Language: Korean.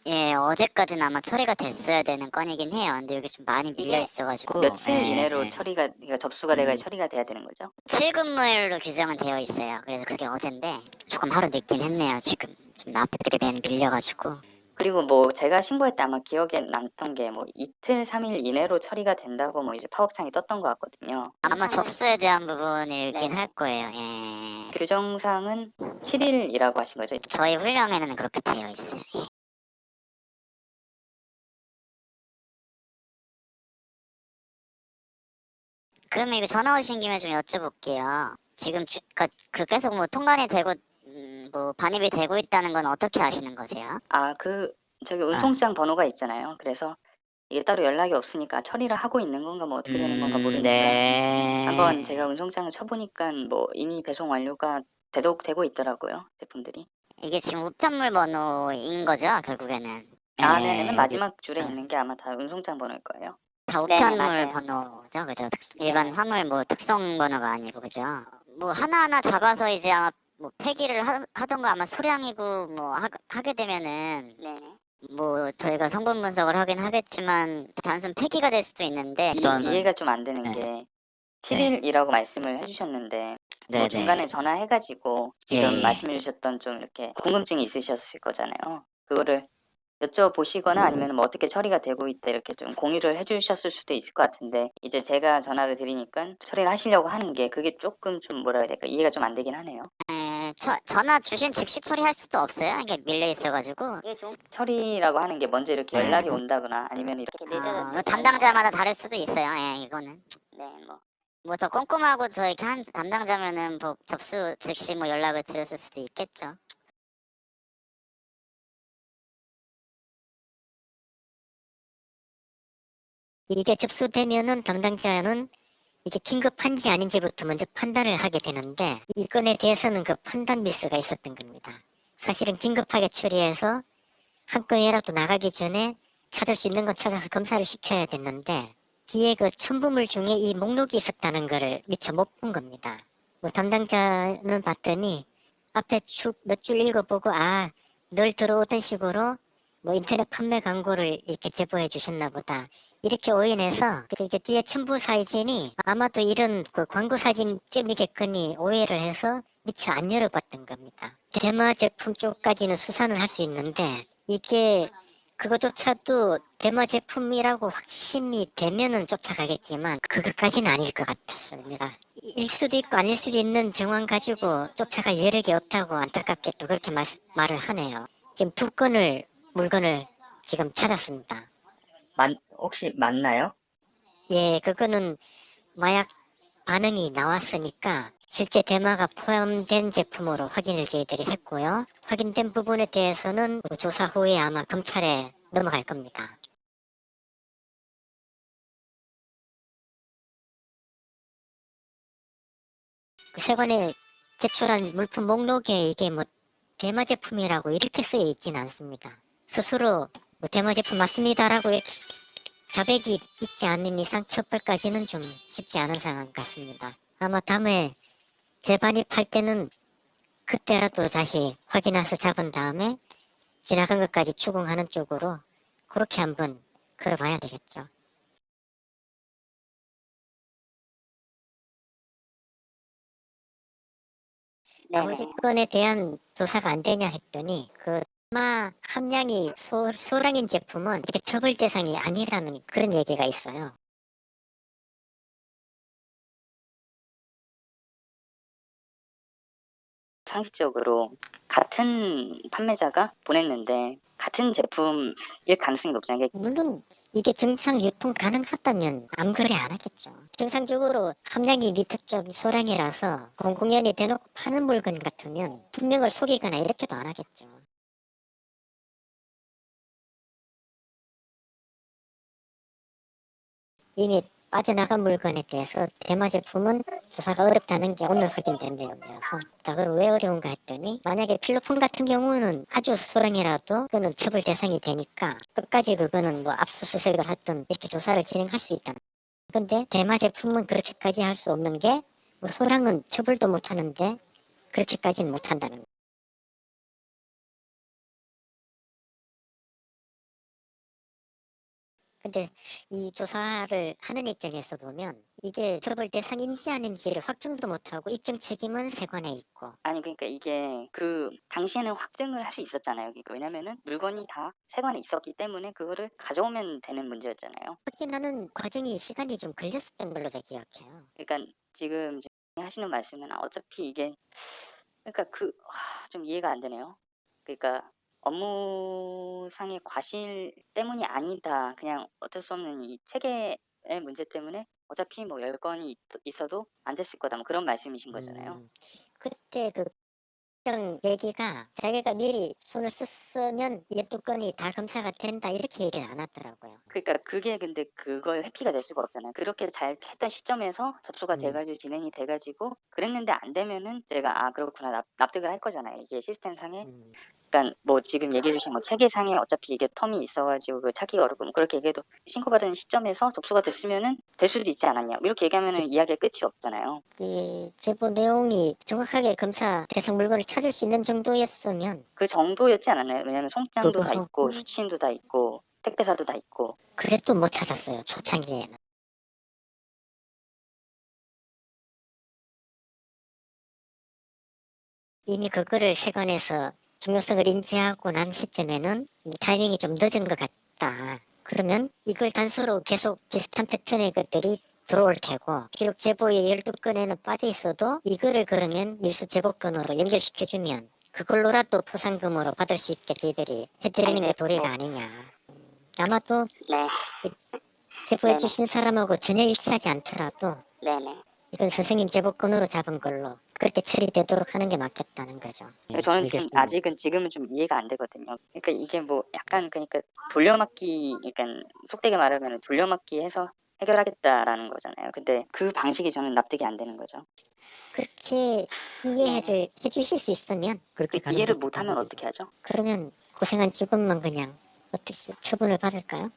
어제까지는 아마 처리가 됐어야 되는 건이긴 해요. 근데 여기 좀 많이 밀려 이게 있어가지고. 며칠 예, 이내로 예. 처리가, 그러니까 접수가 돼가 처리가 돼야 되는 거죠? 실근무일로 규정은 되어 있어요. 그래서 그게 어젠데 조금 하루 늦긴 했네요. 지금 좀 납득이 밀려가지고. 그리고 뭐 제가 신고할 때 아마 기억에 남던 게 뭐 이틀, 3일 이내로 처리가 된다고 뭐 이제 팝업창이 떴던 것 같거든요. 아마 접수에 대한 부분이긴 네. 할 거예요. 예. 규정상은 7일이라고 하신 거죠? 저희 훈령에는 그렇게 되어 있어요. 예. 그러면 이거 전화 오신 김에 좀 여쭤볼게요. 지금 계속 뭐 통관이 되고 뭐 반입이 되고 있다는 건 어떻게 아시는 거세요? 아, 저기 운송장 번호가 있잖아요. 그래서 이게 따로 연락이 없으니까 처리를 하고 있는 건가 뭐 어떻게 되는 건가 모르니까 한번 제가 네. 운송장을 쳐보니까 뭐 이미 배송 완료가 되고 있더라고요. 제품들이. 이게 지금 우편물 번호인 거죠, 결국에는. 아, 네네. 맨 여기 마지막 줄에 있는 게 아마 다 운송장 번호일 거예요. 다 네네, 우편물 맞아요. 번호죠, 그죠? 일반 네. 화물 뭐 특성 번호가 아니고, 그죠? 뭐 하나하나 잡아서 이제 아마 뭐 폐기를 하던가 아마 소량이고 뭐 하게 되면은 네. 뭐 저희가 성분 분석을 하긴 하겠지만 단순 폐기가 될 수도 있는데 이해가 좀 안 되는 네. 게 네. 7일이라고 말씀을 해주셨는데 뭐 네네. 중간에 전화해가지고 예, 지금 예. 말씀해 주셨던 좀 이렇게 궁금증이 있으셨을 거잖아요. 그거를 여쭤보시거나 아니면 뭐 어떻게 처리가 되고 있다 이렇게 좀 공유를 해주셨을 수도 있을 것 같은데 이제 제가 전화를 드리니까 처리를 하시려고 하는 게 그게 조금 좀 뭐라 해야 될까 이해가 좀 안 되긴 하네요. 전화 주신 즉시 처리할 수도 없어요. 이게 밀려 있어가지고. 처리라고 하는 게 먼저 이렇게 연락이 네. 온다거나 아니면 이렇게 늦어졌을 때는 담당자마다 다를 수도 있어요. 예, 이거는. 네, 뭐 뭐 더 꼼꼼하고 더 이렇게 한 담당자면은 뭐 접수 즉시 뭐 연락을 드렸을 수도 있겠죠. 이게 접수되면은 담당자는 이게 긴급한지 아닌지부터 먼저 판단을 하게 되는데 이 건에 대해서는 그 판단 미스가 있었던 겁니다. 사실은 긴급하게 처리해서 한 건이라도 나가기 전에 찾을 수 있는 건 찾아서 검사를 시켜야 됐는데 뒤에 그 첨부물 중에 이 목록이 있었다는 거를 미처 못 본 겁니다. 뭐 담당자는 봤더니 앞에 쭉 몇 줄 읽어보고 늘 들어오던 식으로 뭐 인터넷 판매 광고를 이렇게 제보해 주셨나 보다. 이렇게 오인해서 그 뒤에 첨부 사진이 아마도 이런 그 광고 사진쯤이겠거니 오해를 해서 미처 안 열어봤던 겁니다. 대마 제품 쪽까지는 수산을 할 수 있는데 이게 그거조차도 대마 제품이라고 확신이 되면은 쫓아가겠지만 그것까지는 아닐 것 같았습니다. 일 수도 있고 아닐 수도 있는 정황 가지고 쫓아갈 여력이 없다고 안타깝게 또 그렇게 말을 하네요. 지금 두 건을 물건을 지금 찾았습니다. 혹시 맞나요? 예, 그거는 마약 반응이 나왔으니까 실제 대마가 포함된 제품으로 확인을 저희들이 했고요. 확인된 부분에 대해서는 그 조사 후에 아마 검찰에 넘어갈 겁니다. 그 세관에 제출한 물품 목록에 이게 뭐 대마 제품이라고 이렇게 쓰여 있지는 않습니다. 스스로 뭐 대마 제품 맞습니다라고 이렇게 자백이 있지 않는 이상 처벌까지는 좀 쉽지 않은 상황 같습니다. 아마 다음에 재반입할 때는 그때라도 다시 확인해서 잡은 다음에 지나간 것까지 추궁하는 쪽으로 그렇게 한번 걸어봐야 되겠죠. 나머지 네네. 건에 대한 조사가 안 되냐 했더니 그 아마 함량이 소량인 제품은 이렇게 처벌 대상이 아니라는 그런 얘기가 있어요. 상식적으로 같은 판매자가 보냈는데 같은 제품일 가능성이 높잖아요. 물론 이게 정상 유통 가능하다면 암 거래 안 하겠죠. 정상적으로 함량이 밑에 좀 소량이라서 공공연히 대놓고 파는 물건 같으면 분명을 속이거나 이렇게도 안 하겠죠. 이미 빠져나간 물건에 대해서 대마 제품은 조사가 어렵다는 게 오늘 확인된 내용이라서 자 그럼 왜 어려운가 했더니 만약에 필로폰 같은 경우는 아주 소량이라도 그거는 처벌 대상이 되니까 끝까지 그거는 뭐 압수수색을 하든 이렇게 조사를 진행할 수 있다. 근데 대마 제품은 그렇게까지 할 수 없는 게 뭐 소량은 처벌도 못 하는데 그렇게까지는 못 한다는 근데 이 조사를 하는 입장에서 보면 이게 처벌 대상인지 아닌지를 확정도 못하고 입증 책임은 세관에 있고. 아니 그러니까 이게 그 당시에는 확증을 할 수 있었잖아요. 그러니까 왜냐면은 물건이 다 세관에 있었기 때문에 그거를 가져오면 되는 문제였잖아요. 확인하는 과정이 시간이 좀 걸렸었던 걸로 제가 기억해요. 그러니까 지금 이제 하시는 말씀은 어차피 이게 그러니까 좀 이해가 안 되네요. 그러니까 업무상의 과실 때문이 아니다. 그냥 어쩔 수 없는 이 체계의 문제 때문에 어차피 뭐 10건이 있어도 안 됐을 거다. 뭐 그런 말씀이신 거잖아요. 그때 그 특정 얘기가 자기가 미리 손을 썼으면 이 두 건이 다 검사가 된다 이렇게 얘기를 안 하더라고요. 그러니까 그게 근데 그걸 회피가 될 수가 없잖아요. 그렇게 잘 했던 시점에서 접수가 돼가지고 진행이 돼가지고 그랬는데 안 되면은 제가 그렇구나 납득을 할 거잖아요. 이게 시스템상에 그러니까 뭐 지금 얘기해 주신 뭐 체계상에 어차피 이게 텀이 있어가지고 그 찾기가 어렵고 뭐 그렇게 얘기해도 신고받은 시점에서 접수가 됐으면은 될 수도 있지 않았냐 뭐 이렇게 얘기하면은 이야기가 끝이 없잖아요. 이 제보 내용이 정확하게 검사 대상 물건을 찾을 수 있는 정도였으면 그 정도였지 않았나요? 왜냐면 송장도 다 그거 있고 수취인도 다 있고 택배사도 다 있고 그래도 못 찾았어요. 초창기에는. 이미 그거를 세관에서 중요성을 인지하고 난 시점에는 이 타이밍이 좀 늦은 것 같다. 그러면 이걸 단서로 계속 비슷한 패턴의 것들이 들어올 테고 기록 제보의 12건에는 빠져 있어도 이거를 그러면 밀수 제보건으로 연결시켜주면 그걸로라도 포상금으로 받을 수 있게 저희들이 해드리는 게 도리가 아니냐. 아마도 네. 제보해 네네. 주신 사람하고 전혀 일치하지 않더라도 네네. 이건 선생님 제보건으로 잡은 걸로 그렇게 처리되도록 하는 게 맞겠다는 거죠. 저는 좀 아직은 지금은 좀 이해가 안 되거든요. 그러니까 이게 뭐 약간 그러니까 돌려막기 그러니까 속되게 말하면 돌려막기 해서 해결하겠다라는 거잖아요. 근데 그 방식이 저는 납득이 안 되는 거죠. 그렇게 이해를 해주실 수 있으면 그 이해를 못하면 어떻게 하죠? 그러면 고생한 직원만 그냥 어떻게 처분을 받을까요?